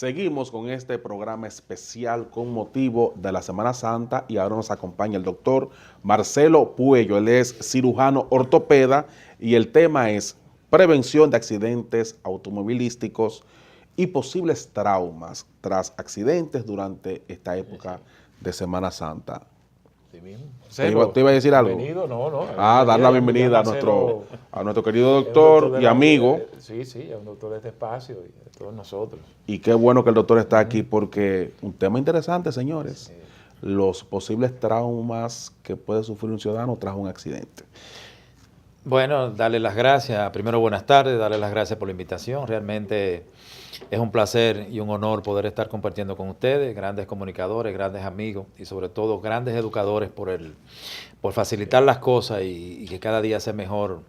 Seguimos con este programa especial con motivo de la Semana Santa y ahora nos acompaña el doctor Marcelo Puello. Él es cirujano ortopeda y el tema es prevención de accidentes automovilísticos y posibles traumas tras accidentes durante esta época de Semana Santa. Sí mismo. ¿Te iba a decir algo? Bienvenido, no. Dar la bienvenida a nuestro querido doctor y amigo. Sí, es un doctor de este espacio y de todos nosotros. Y qué bueno que el doctor está aquí porque un tema interesante, señores. Sí. Los posibles traumas que puede sufrir un ciudadano tras un accidente. Bueno, darle las gracias. Primero, buenas tardes, darle las gracias por la invitación. Realmente es un placer y un honor poder estar compartiendo con ustedes, grandes comunicadores, grandes amigos y sobre todo grandes educadores por facilitar las cosas y que cada día sea mejor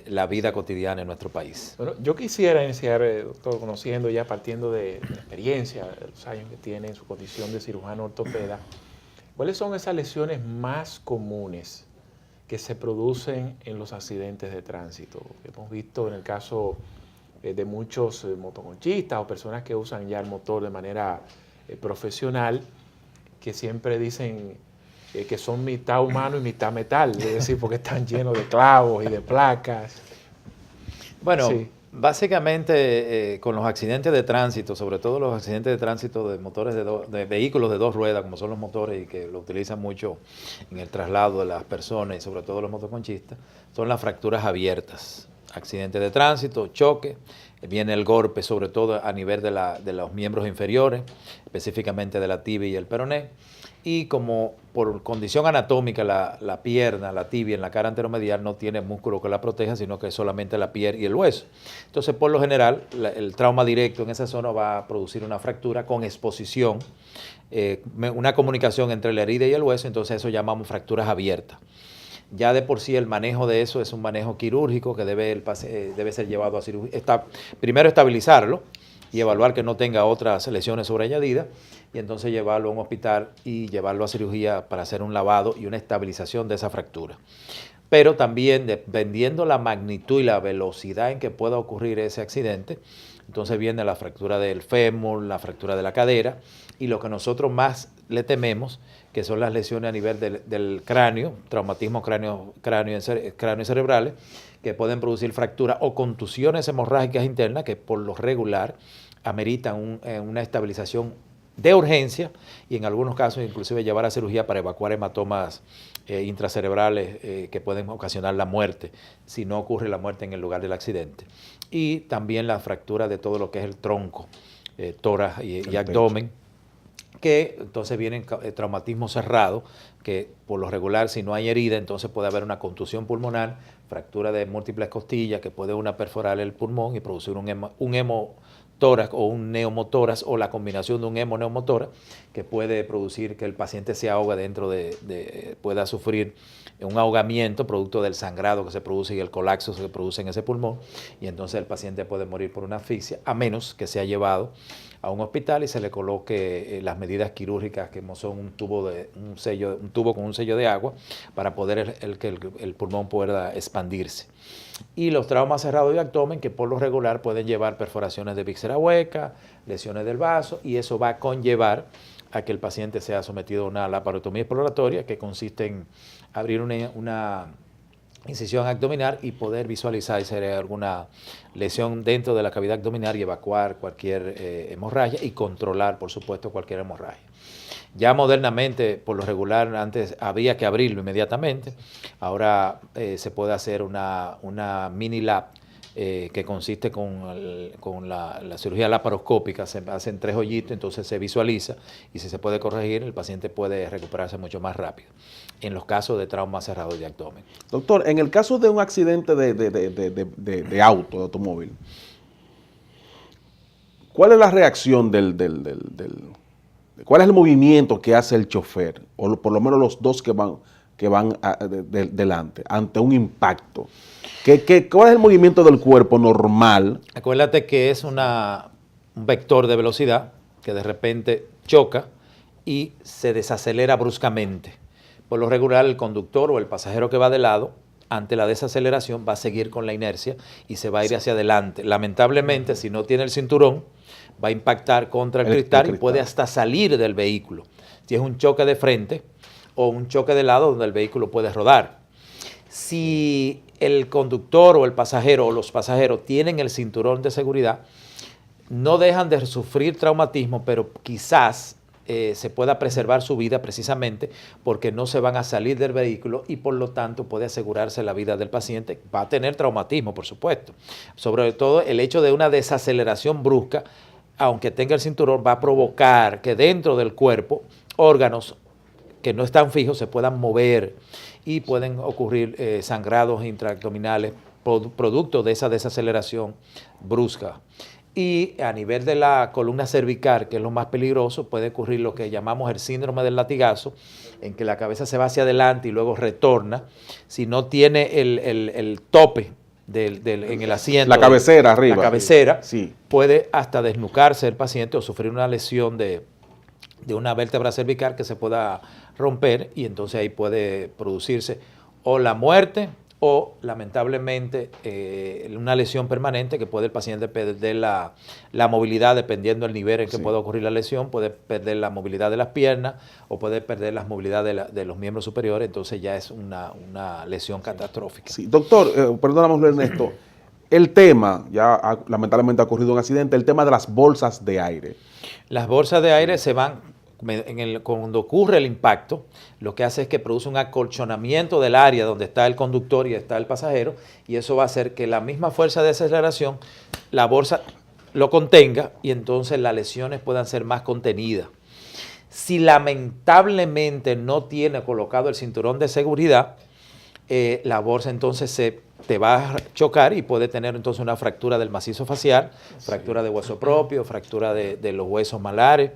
la vida cotidiana en nuestro país. Bueno, yo quisiera iniciar, doctor, conociendo ya partiendo de la experiencia, de los años que tiene en su condición de cirujano ortopeda, ¿cuáles son esas lesiones más comunes que se producen en los accidentes de tránsito? Hemos visto en el caso de muchos motoconchistas o personas que usan ya el motor de manera profesional, que siempre dicen que son mitad humano y mitad metal, es decir, porque están llenos de clavos y de placas. Bueno, sí. Básicamente con los accidentes de tránsito, sobre todo los accidentes de tránsito de motores de vehículos de dos ruedas, como son los motores y que lo utilizan mucho en el traslado de las personas y sobre todo los motoconchistas, son las fracturas abiertas. Accidentes de tránsito, choque, viene el golpe sobre todo a nivel de los miembros inferiores, específicamente de la tibia y el peroné, y como por condición anatómica la pierna, la tibia en la cara anteromedial no tiene músculo que la proteja, sino que es solamente la piel y el hueso. Entonces, por lo general, el trauma directo en esa zona va a producir una fractura con exposición, una comunicación entre la herida y el hueso, entonces eso llamamos fracturas abiertas. Ya de por sí el manejo de eso es un manejo quirúrgico que debe ser llevado a cirugía. Primero estabilizarlo y evaluar que no tenga otras lesiones sobreañadidas y entonces llevarlo a un hospital y llevarlo a cirugía para hacer un lavado y una estabilización de esa fractura. Pero también dependiendo la magnitud y la velocidad en que pueda ocurrir ese accidente, entonces viene la fractura del fémur, la fractura de la cadera y lo que nosotros más le tememos, que son las lesiones a nivel del cráneo, traumatismos cráneo y cerebrales, que pueden producir fracturas o contusiones hemorrágicas internas que por lo regular ameritan una estabilización de urgencia y en algunos casos inclusive llevar a cirugía para evacuar hematomas intracerebrales que pueden ocasionar la muerte si no ocurre la muerte en el lugar del accidente. Y también la fractura de todo lo que es el tronco, tórax y abdomen, que entonces vienen traumatismo cerrado, que por lo regular si no hay herida, entonces puede haber una contusión pulmonar, fractura de múltiples costillas, que puede una perforar el pulmón y producir un hemotórax o un neumotórax o la combinación de un hemoneumotórax que puede producir que el paciente se ahogue pueda sufrir un ahogamiento producto del sangrado que se produce y el colapso que se produce en ese pulmón y entonces el paciente puede morir por una asfixia a menos que sea llevado a un hospital y se le coloque las medidas quirúrgicas que son un tubo con un sello de agua para poder que el pulmón pueda expandirse. Y los traumas cerrados de abdomen que por lo regular pueden llevar perforaciones de víscera hueca, lesiones del vaso y eso va a conllevar a que el paciente sea sometido a una laparotomía exploratoria que consiste en abrir una incisión abdominal y poder visualizar si hay alguna lesión dentro de la cavidad abdominal y evacuar cualquier hemorragia y controlar, por supuesto, cualquier hemorragia. Ya modernamente, por lo regular, antes había que abrirlo inmediatamente. Ahora se puede hacer una mini lap que consiste con la cirugía laparoscópica. Se hacen 3 hoyitos, entonces se visualiza y si se puede corregir, el paciente puede recuperarse mucho más rápido en los casos de trauma cerrado de abdomen. Doctor, en el caso de un accidente de auto, de automóvil, ¿cuál es la reacción cuál es el movimiento que hace el chofer, o por lo menos los dos que van delante, ante un impacto? ¿Cuál es el movimiento del cuerpo normal? Acuérdate que es un vector de velocidad que de repente choca y se desacelera bruscamente. Por lo regular, el conductor o el pasajero que va de lado ante la desaceleración va a seguir con la inercia y se va a ir hacia adelante. Lamentablemente, si no tiene el cinturón, va a impactar contra el cristal y puede hasta salir del vehículo. Si es un choque de frente o un choque de lado donde el vehículo puede rodar. Si el conductor o el pasajero o los pasajeros tienen el cinturón de seguridad, no dejan de sufrir traumatismo, pero quizás se pueda preservar su vida precisamente porque no se van a salir del vehículo y por lo tanto puede asegurarse la vida del paciente. Va a tener traumatismo, por supuesto. Sobre todo el hecho de una desaceleración brusca, aunque tenga el cinturón, va a provocar que dentro del cuerpo órganos que no están fijos se puedan mover y pueden ocurrir sangrados intraabdominales producto de esa desaceleración brusca. Y a nivel de la columna cervical, que es lo más peligroso, puede ocurrir lo que llamamos el síndrome del latigazo, en que la cabeza se va hacia adelante y luego retorna. Si no tiene el tope en el asiento, la cabecera arriba, la cabecera, sí, puede hasta desnucarse el paciente o sufrir una lesión de una vértebra cervical que se pueda romper y entonces ahí puede producirse o la muerte o lamentablemente una lesión permanente que puede el paciente perder la movilidad dependiendo del nivel en que pueda ocurrir la lesión, puede perder la movilidad de las piernas o puede perder la movilidad de los miembros superiores, entonces ya es una lesión catastrófica. Sí. Doctor, perdóname Ernesto, el tema, lamentablemente ha ocurrido un accidente, el tema de las bolsas de aire. Las bolsas de aire se van, cuando ocurre el impacto, lo que hace es que produce un acolchonamiento del área donde está el conductor y está el pasajero, y eso va a hacer que la misma fuerza de aceleración, la bolsa lo contenga y entonces las lesiones puedan ser más contenidas. Si lamentablemente no tiene colocado el cinturón de seguridad, la bolsa entonces te va a chocar y puede tener entonces una fractura del macizo facial, fractura de hueso propio, fractura de los huesos malares.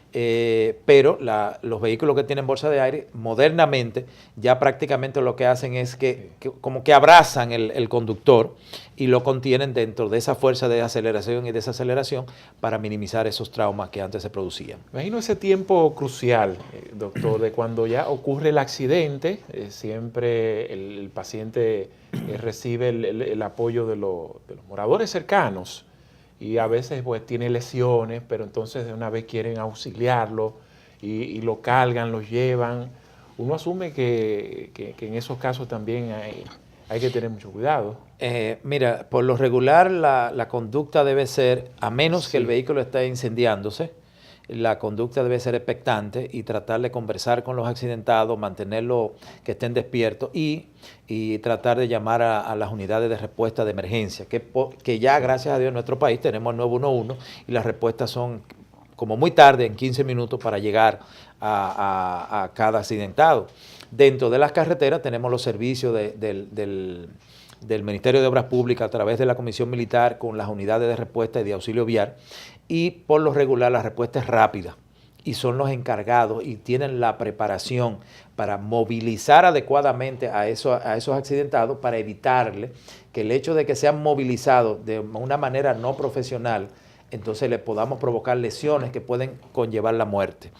Pero los vehículos que tienen bolsa de aire, modernamente, ya prácticamente lo que hacen es que como que abrazan el conductor y lo contienen dentro de esa fuerza de aceleración y desaceleración para minimizar esos traumas que antes se producían. Imagino ese tiempo crucial, doctor, de cuando ya ocurre el accidente, siempre el paciente recibe el apoyo de los moradores cercanos. Y a veces pues tiene lesiones, pero entonces de una vez quieren auxiliarlo y lo cargan, lo llevan. Uno asume que en esos casos también hay que tener mucho cuidado. Mira, por lo regular la conducta debe ser, a menos que el vehículo esté incendiándose, la conducta debe ser expectante y tratar de conversar con los accidentados, mantenerlos que estén despiertos y tratar de llamar a las unidades de respuesta de emergencia, que ya gracias a Dios en nuestro país tenemos el 911 y las respuestas son como muy tarde, en 15 minutos para llegar a cada accidentado. Dentro de las carreteras tenemos los servicios del Ministerio de Obras Públicas a través de la Comisión Militar con las unidades de respuesta y de auxilio vial, y por lo regular la respuesta es rápida y son los encargados y tienen la preparación para movilizar adecuadamente a esos accidentados para evitarle que el hecho de que sean movilizados de una manera no profesional, entonces le podamos provocar lesiones que pueden conllevar la muerte.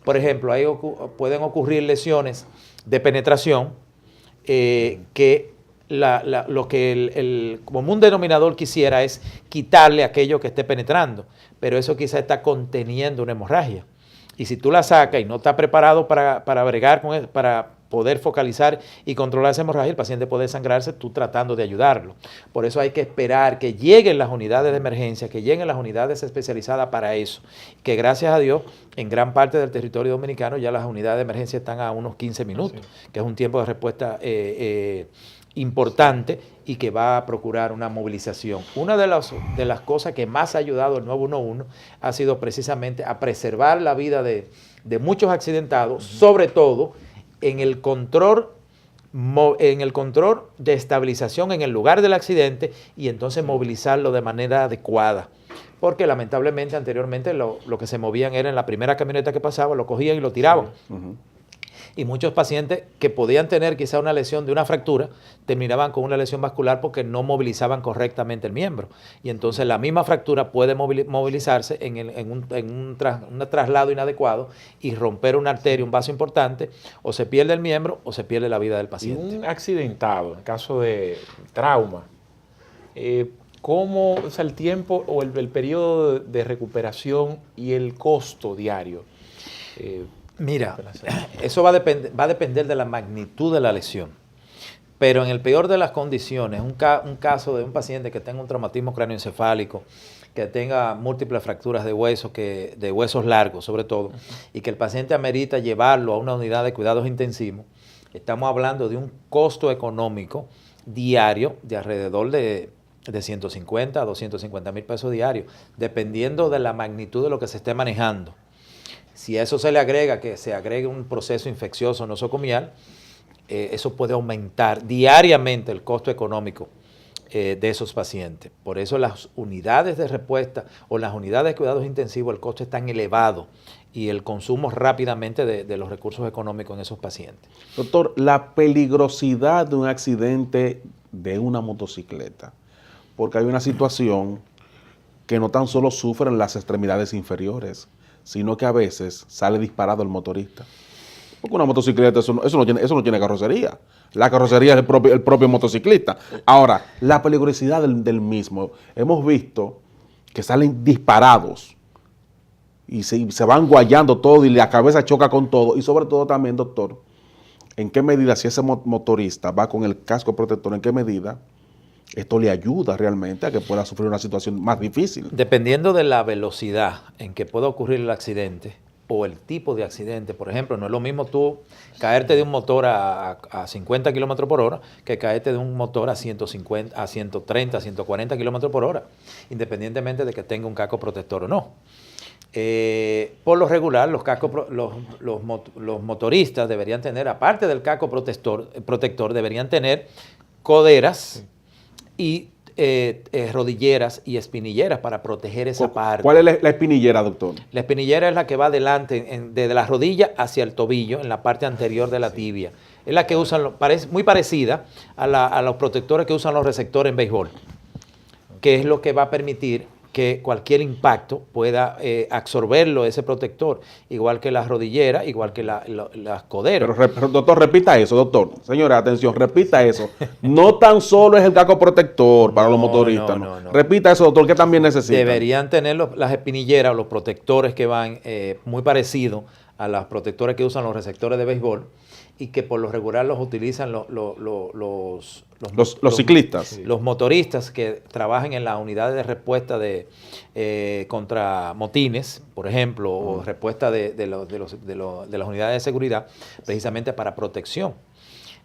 Por ejemplo, ahí pueden ocurrir lesiones de penetración que lo que el común denominador quisiera es quitarle aquello que esté penetrando, pero eso quizá está conteniendo una hemorragia. Y si tú la sacas y no estás preparado para bregar con eso, para poder focalizar y controlar esa hemorragia, el paciente puede sangrarse tú tratando de ayudarlo. Por eso hay que esperar que lleguen las unidades de emergencia, que lleguen las unidades especializadas para eso. Que gracias a Dios, en gran parte del territorio dominicano ya las unidades de emergencia están a unos 15 minutos, que es un tiempo de respuesta importante y que va a procurar una movilización. Una de las cosas que más ha ayudado el 911 ha sido precisamente a preservar la vida de muchos accidentados, sobre todo en el control de estabilización en el lugar del accidente y entonces movilizarlo de manera adecuada. Porque lamentablemente anteriormente lo que se movían era en la primera camioneta que pasaba, lo cogían y lo tiraban. Y muchos pacientes que podían tener quizá una lesión de una fractura, terminaban con una lesión vascular porque no movilizaban correctamente el miembro. Y entonces la misma fractura puede movilizarse en un traslado inadecuado y romper una arteria, un vaso importante, o se pierde el miembro o se pierde la vida del paciente. Y un accidentado, en caso de trauma, ¿cómo, o sea, el tiempo o el periodo de recuperación y el costo diario? Mira, eso va a depender de la magnitud de la lesión. Pero en el peor de las condiciones, un caso de un paciente que tenga un traumatismo cráneoencefálico, que tenga múltiples fracturas de huesos, de huesos largos sobre todo, y que el paciente amerita llevarlo a una unidad de cuidados intensivos, estamos hablando de un costo económico diario de alrededor de 150 a 250 mil pesos diarios, dependiendo de la magnitud de lo que se esté manejando. Si a eso se le agrega que se agregue un proceso infeccioso nosocomial, eso puede aumentar diariamente el costo económico de esos pacientes. Por eso las unidades de respuesta o las unidades de cuidados intensivos, el costo es tan elevado y el consumo rápidamente de los recursos económicos en esos pacientes. Doctor, la peligrosidad de un accidente de una motocicleta, porque hay una situación que no tan solo sufren las extremidades inferiores, sino que a veces sale disparado el motorista. Porque una motocicleta, eso no tiene carrocería. La carrocería es el propio motociclista. Ahora, la peligrosidad del mismo. Hemos visto que salen disparados y se van guayando todo y la cabeza choca con todo. Y sobre todo también, doctor, ¿en qué medida, si ese motorista va con el casco protector, en qué medida esto le ayuda realmente a que pueda sufrir una situación más difícil? Dependiendo de la velocidad en que pueda ocurrir el accidente o el tipo de accidente, por ejemplo, no es lo mismo tú caerte de un motor a 50 kilómetros por hora que caerte de un motor a 150, a 130, 140 kilómetros por hora, independientemente de que tenga un casco protector o no. Por lo regular, los motoristas deberían tener, aparte del casco protector, deberían tener coderas y rodilleras y espinilleras para proteger esa parte. ¿Cuál es la espinillera, doctor? La espinillera es la que va adelante, desde la rodilla hacia el tobillo, en la parte anterior de la tibia. Es la que usan, muy parecida a los protectores que usan los receptores en béisbol, que es lo que va a permitir que cualquier impacto pueda absorberlo ese protector, igual que las rodilleras, igual que las coderas. Pero, doctor, repita eso, doctor. Señora, atención, repita eso. No tan solo es el casco protector para los motoristas. No. Repita eso, doctor, que también necesitan. Deberían tener las espinilleras o los protectores que van muy parecidos a los protectores que usan los receptores de béisbol y que por lo regular los utilizan los ciclistas. Los motoristas que trabajan en las unidades de respuesta contra motines, por ejemplo, o respuesta de las unidades de seguridad, precisamente para protección.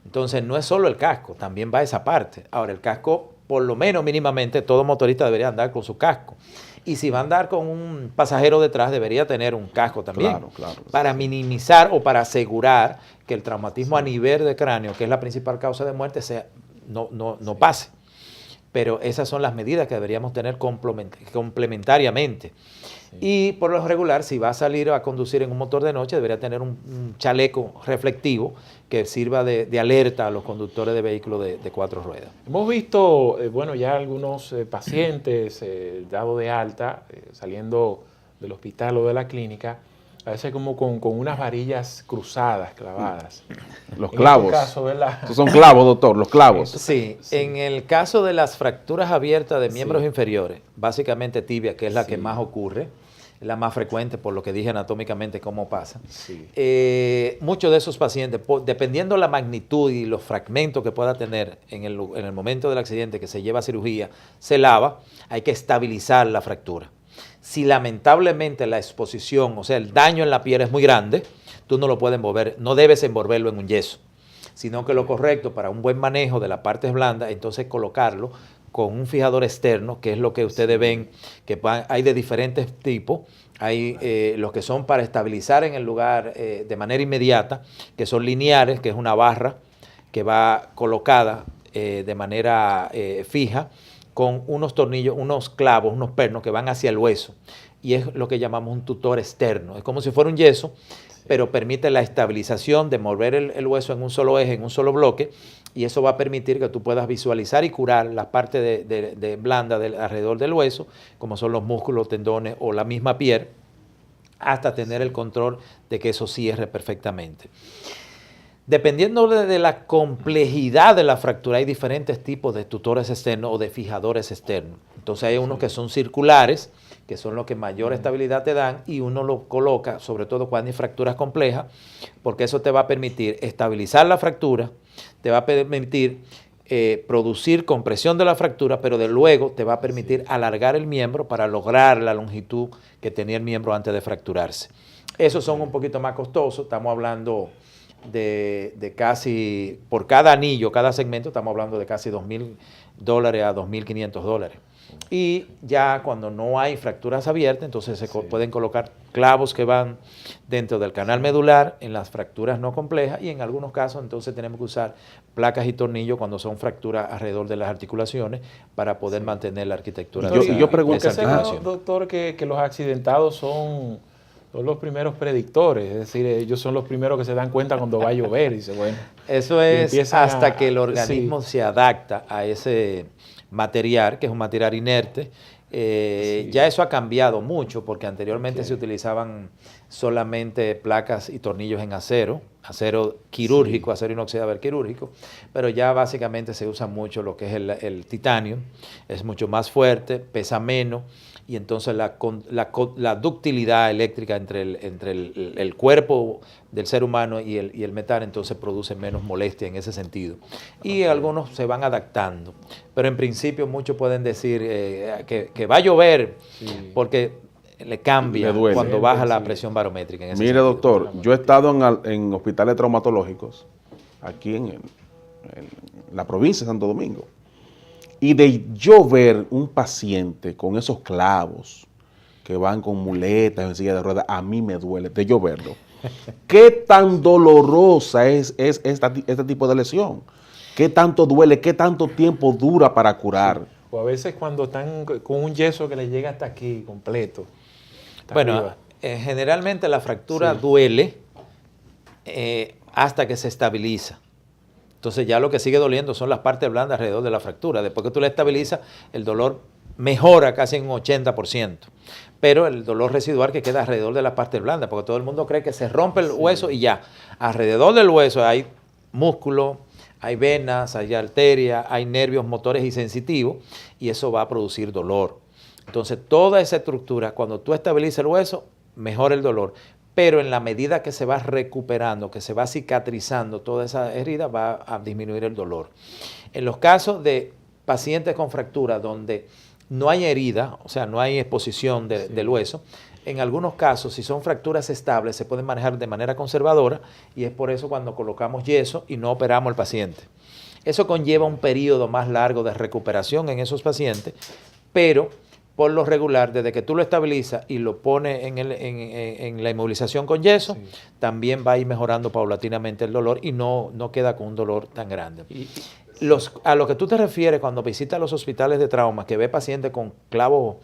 Entonces, no es solo el casco, también va esa parte. Ahora, el casco, por lo menos mínimamente, todo motorista debería andar con su casco. Y si va a andar con un pasajero detrás, debería tener un casco también, para minimizar o para asegurar que el traumatismo a nivel de cráneo, que es la principal causa de muerte, no pase. Pero esas son las medidas que deberíamos tener complementariamente. Sí. Y por lo regular, si va a salir a conducir en un motor de noche, debería tener un chaleco reflectivo que sirva de alerta a los conductores de vehículos de 4 ruedas. Hemos visto, ya algunos pacientes dados de alta, saliendo del hospital o de la clínica, a veces como con unas varillas cruzadas, clavadas. Los clavos. En este caso, estos son clavos, doctor, los clavos. Sí, en el caso de las fracturas abiertas de miembros inferiores, básicamente tibia, que es la que más ocurre, es la más frecuente por lo que dije anatómicamente cómo pasa. Sí. Muchos de esos pacientes, dependiendo la magnitud y los fragmentos que pueda tener en el momento del accidente que se lleva a cirugía, se lava, hay que estabilizar la fractura. Si lamentablemente la exposición, o sea, el daño en la piel es muy grande, tú no lo puedes envolver, no debes envolverlo en un yeso, sino que lo correcto para un buen manejo de la parte blanda, entonces colocarlo con un fijador externo, que es lo que ustedes ven, que hay de diferentes tipos. Hay los que son para estabilizar en el lugar de manera inmediata, que son lineares, que es una barra que va colocada de manera fija, con unos tornillos, unos clavos, unos pernos que van hacia el hueso. Y es lo que llamamos un tutor externo. Es como si fuera un yeso, pero permite la estabilización de mover el hueso en un solo eje, en un solo bloque, y eso va a permitir que tú puedas visualizar y curar la parte de blanda alrededor del hueso, como son los músculos, tendones o la misma piel, hasta tener el control de que eso cierre perfectamente. Dependiendo de la complejidad de la fractura, hay diferentes tipos de tutores externos o de fijadores externos. Entonces hay unos que son circulares, que son los que mayor estabilidad te dan, y uno lo coloca, sobre todo cuando hay fracturas complejas, porque eso te va a permitir estabilizar la fractura, te va a permitir producir compresión de la fractura, pero de luego te va a permitir alargar el miembro para lograr la longitud que tenía el miembro antes de fracturarse. Esos son un poquito más costosos, estamos hablando de casi, por cada anillo, cada segmento, estamos hablando de casi $2,000 a $2,500. Y ya cuando no hay fracturas abiertas, entonces se pueden colocar clavos que van dentro del canal medular en las fracturas no complejas, y en algunos casos entonces tenemos que usar placas y tornillos cuando son fracturas alrededor de las articulaciones para poder mantener la arquitectura. Yo pregunto, doctor, que los accidentados son los primeros predictores, es decir, ellos son los primeros que se dan cuenta cuando va a llover. Dice, bueno, eso es hasta que el organismo se adapta a ese material, que es un material inerte. Ya eso ha cambiado mucho, porque anteriormente se utilizaban solamente placas y tornillos en acero quirúrgico, acero inoxidable quirúrgico, pero ya básicamente se usa mucho lo que es el titanio. Es mucho más fuerte, pesa menos, y entonces la ductilidad eléctrica entre el cuerpo del ser humano y el metal entonces produce menos molestia en ese sentido. Y algunos se van adaptando, pero en principio muchos pueden decir que va a llover, porque le cambia cuando baja la presión barométrica. En ese Mire, sentido, doctor, yo he estado en hospitales traumatológicos aquí en la provincia de Santo Domingo, y de yo ver un paciente con esos clavos que van con muletas en silla de ruedas, a mí me duele de yo verlo. ¿Qué tan dolorosa es este tipo de lesión? ¿Qué tanto duele? ¿Qué tanto tiempo dura para curar? Sí. O a veces cuando están con un yeso que les llega hasta aquí completo. Bueno, generalmente la fractura duele hasta que se estabiliza. Entonces ya lo que sigue doliendo son las partes blandas alrededor de la fractura. Después que tú la estabilizas, el dolor mejora casi en un 80%. Pero el dolor residual que queda alrededor de la parte blanda, porque todo el mundo cree que se rompe el hueso y ya. Alrededor del hueso hay músculo, hay venas, hay arterias, hay nervios motores y sensitivos, y eso va a producir dolor. Entonces toda esa estructura, cuando tú estabilizas el hueso, mejora el dolor. Pero en la medida que se va recuperando, que se va cicatrizando toda esa herida, va a disminuir el dolor. En los casos de pacientes con fractura donde no hay herida, o sea, no hay exposición del hueso, en algunos casos, si son fracturas estables, se pueden manejar de manera conservadora, y es por eso cuando colocamos yeso y no operamos al paciente. Eso conlleva un periodo más largo de recuperación en esos pacientes, pero por lo regular, desde que tú lo estabilizas y lo pones en la inmovilización con yeso, también va a ir mejorando paulatinamente el dolor y no queda con un dolor tan grande. A lo que tú te refieres cuando visitas los hospitales de trauma, que ve pacientes con clavos,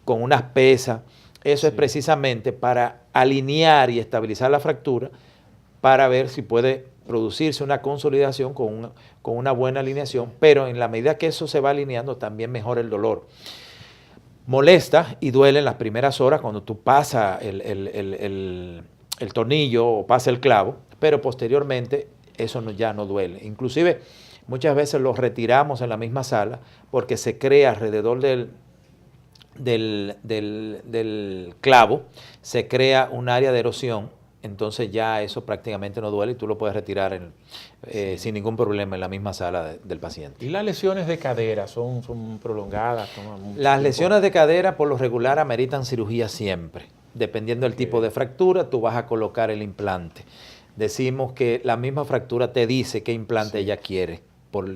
con unas pesas, eso es precisamente para alinear y estabilizar la fractura, para ver si puede producirse una consolidación con una buena alineación, pero en la medida que eso se va alineando, también mejora el dolor. Molesta y duele en las primeras horas cuando tú pasas el tornillo o pasas el clavo, pero posteriormente eso ya no duele. Inclusive muchas veces lo retiramos en la misma sala porque se crea alrededor del clavo, se crea un área de erosión, entonces ya eso prácticamente no duele y tú lo puedes retirar sin ningún problema en la misma sala del paciente. ¿Y las lesiones de cadera son prolongadas? Las lesiones de cadera por lo regular ameritan cirugía siempre. Dependiendo del tipo de fractura, tú vas a colocar el implante. Decimos que la misma fractura te dice qué implante ella quiere,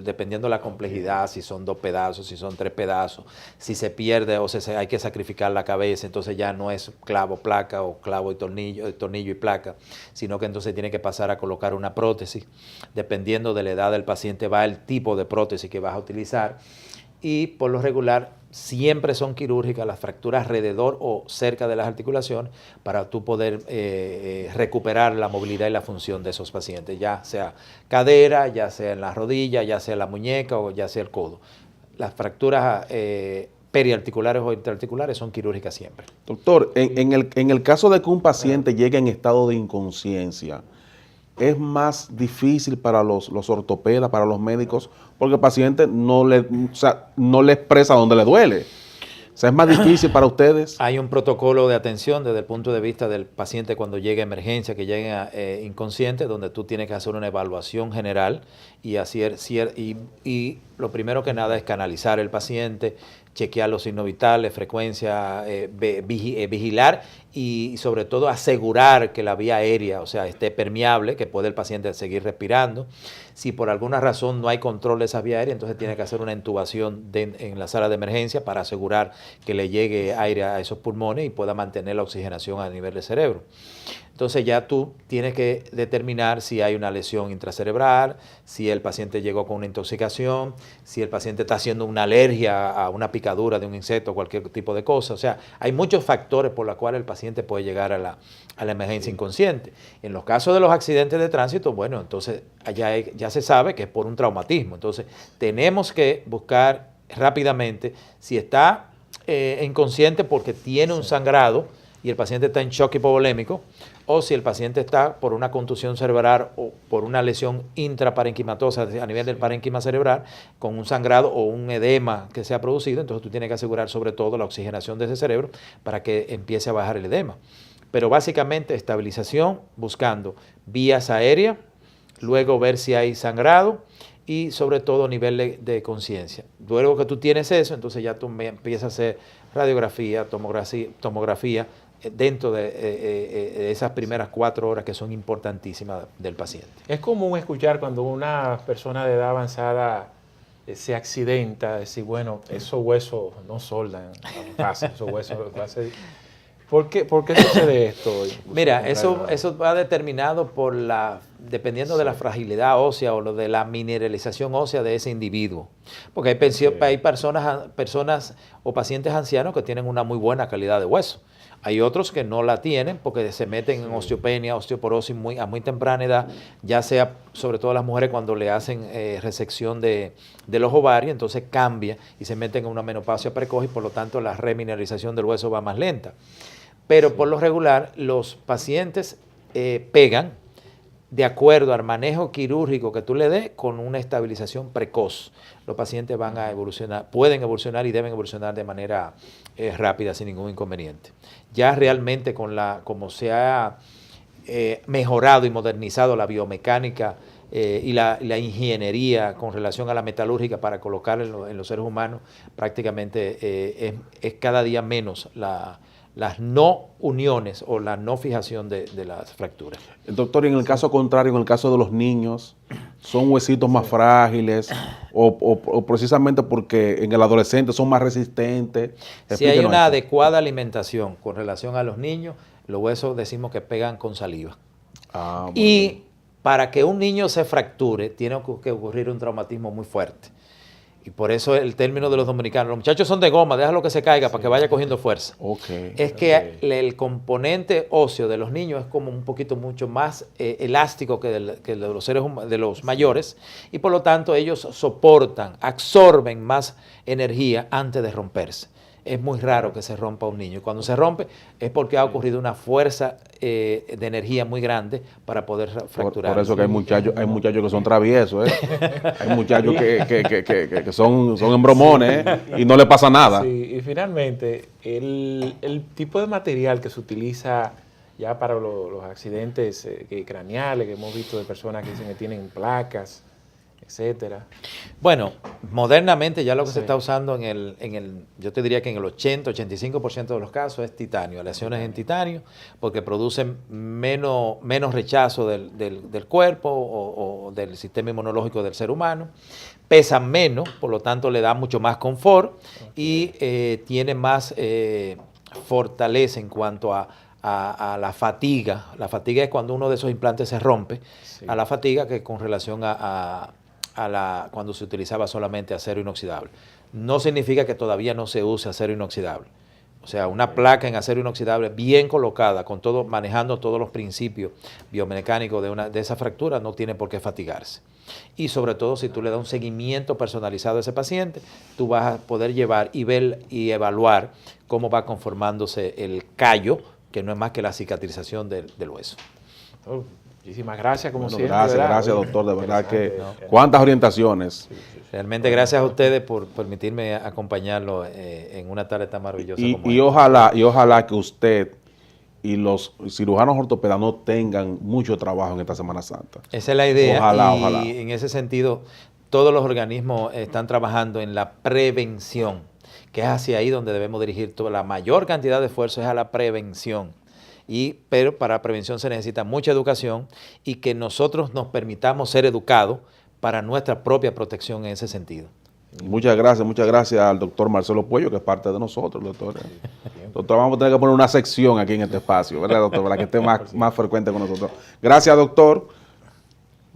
dependiendo de la complejidad, si son 2 pedazos, si son 3 pedazos, si se pierde o hay que sacrificar la cabeza, entonces ya no es clavo, placa o clavo y tornillo y placa, sino que entonces tiene que pasar a colocar una prótesis. Dependiendo de la edad del paciente va el tipo de prótesis que vas a utilizar. y por lo regular siempre son quirúrgicas las fracturas alrededor o cerca de las articulaciones para tú poder recuperar la movilidad y la función de esos pacientes, ya sea cadera, ya sea en la rodilla, ya sea la muñeca o ya sea el codo. Las fracturas periarticulares o interarticulares son quirúrgicas siempre. Doctor, en el caso de que un paciente llegue en estado de inconsciencia, ¿es más difícil para los ortopedas, para los médicos? Porque el paciente no le expresa dónde le duele. O sea, ¿es más difícil para ustedes? Hay un protocolo de atención desde el punto de vista del paciente cuando llega a emergencia, que llega inconsciente, donde tú tienes que hacer una evaluación general y lo primero que nada es canalizar el paciente, chequear los signos vitales, frecuencia, vigilar y sobre todo asegurar que la vía aérea, o sea, esté permeable, que puede el paciente seguir respirando. Si por alguna razón no hay control de esa vía aérea, entonces tiene que hacer una intubación en la sala de emergencia para asegurar que le llegue aire a esos pulmones y pueda mantener la oxigenación a nivel del cerebro. Entonces ya tú tienes que determinar si hay una lesión intracerebral, si el paciente llegó con una intoxicación, si el paciente está haciendo una alergia a una picadura de un insecto o cualquier tipo de cosa. O sea, hay muchos factores por los cuales el paciente puede llegar a la emergencia inconsciente. En los casos de los accidentes de tránsito, bueno, entonces ya se sabe que es por un traumatismo. Entonces tenemos que buscar rápidamente si está inconsciente porque tiene un sangrado y el paciente está en shock hipovolémico, o si el paciente está por una contusión cerebral o por una lesión intraparenquimatosa a nivel del parénquima cerebral, con un sangrado o un edema que se ha producido, entonces tú tienes que asegurar sobre todo la oxigenación de ese cerebro para que empiece a bajar el edema. Pero básicamente estabilización, buscando vías aéreas, luego ver si hay sangrado y sobre todo nivel de conciencia. Luego que tú tienes eso, entonces ya tú empiezas a hacer radiografía, tomografía, dentro de esas primeras 4 horas que son importantísimas del paciente. Es común escuchar cuando una persona de edad avanzada se accidenta, decir, bueno, esos huesos no soldan, esos huesos ¿Por qué sucede esto? Mira, eso va determinado dependiendo de la fragilidad ósea o de la mineralización ósea de ese individuo. Porque hay personas o pacientes ancianos que tienen una muy buena calidad de hueso. Hay otros que no la tienen porque se meten en osteopenia, osteoporosis a muy temprana edad, ya sea sobre todo las mujeres cuando le hacen resección de los ovarios, entonces cambia y se meten en una menopausia precoz y por lo tanto la remineralización del hueso va más lenta. Pero por lo regular los pacientes pegan de acuerdo al manejo quirúrgico que tú le des con una estabilización precoz. Los pacientes van a evolucionar, pueden evolucionar y deben evolucionar de manera rápida sin ningún inconveniente. Ya realmente como se ha mejorado y modernizado la biomecánica y la ingeniería con relación a la metalúrgica para colocar en los seres humanos, prácticamente es cada día menos las no uniones o la no fijación de las fracturas. Doctor, y en el caso contrario, en el caso de los niños, ¿son huesitos más frágiles o precisamente porque en el adolescente son más resistentes? Si hay una adecuada alimentación con relación a los niños, los huesos decimos que pegan con saliva. Y para que un niño se fracture, tiene que ocurrir un traumatismo muy fuerte. Y por eso el término de los dominicanos, los muchachos son de goma, déjalo que se caiga para que vaya cogiendo fuerza. Es que el componente óseo de los niños es como un poquito mucho más elástico que de los mayores y por lo tanto ellos absorben más energía antes de romperse. Es muy raro que se rompa un niño. Y cuando se rompe es porque ha ocurrido una fuerza de energía muy grande para poder fracturar. Por eso que hay muchachos que son traviesos, hay muchachos que son embromones y no le pasa nada. Sí, y finalmente, el tipo de material que se utiliza ya para los accidentes craneales que hemos visto de personas que dicen que tienen placas, etcétera. Bueno, modernamente ya lo que se está usando yo te diría que en el 80-85% de los casos es titanio, aleaciones en titanio, porque producen menos rechazo del cuerpo o del sistema inmunológico del ser humano, pesan menos, por lo tanto le da mucho más confort y tiene más fortaleza en cuanto a la fatiga. La fatiga es cuando uno de esos implantes se rompe, a la fatiga que con relación cuando se utilizaba solamente acero inoxidable. no significa que todavía no se use acero inoxidable. O sea, una placa en acero inoxidable bien colocada, con todo, manejando todos los principios biomecánicos de esa fractura, no tiene por qué fatigarse. Y sobre todo, si tú le das un seguimiento personalizado a ese paciente, tú vas a poder llevar y ver y evaluar cómo va conformándose el callo, que no es más que la cicatrización del hueso. Oh, muchísimas gracias, como siempre. Gracias, doctor. De verdad que cuántas orientaciones. Realmente gracias a ustedes por permitirme acompañarlo en una tarde tan maravillosa como Y ojalá que usted y los cirujanos ortopedas no tengan mucho trabajo en esta Semana Santa. Esa es la idea. Ojalá. Y en ese sentido, todos los organismos están trabajando en la prevención, que es hacia ahí donde debemos dirigir toda la mayor cantidad de esfuerzo, es a la prevención. Pero para la prevención se necesita mucha educación y que nosotros nos permitamos ser educados para nuestra propia protección en ese sentido. Muchas gracias al doctor Marcelo Puello, que es parte de nosotros, doctor. Doctor, vamos a tener que poner una sección aquí en este espacio, ¿verdad, doctor? Para que esté más frecuente con nosotros. Gracias, doctor.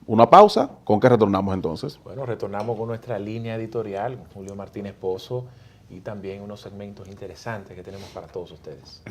Una pausa. ¿Con qué retornamos entonces? Bueno, retornamos con nuestra línea editorial, con Julio Martínez Pozo, y también unos segmentos interesantes que tenemos para todos ustedes.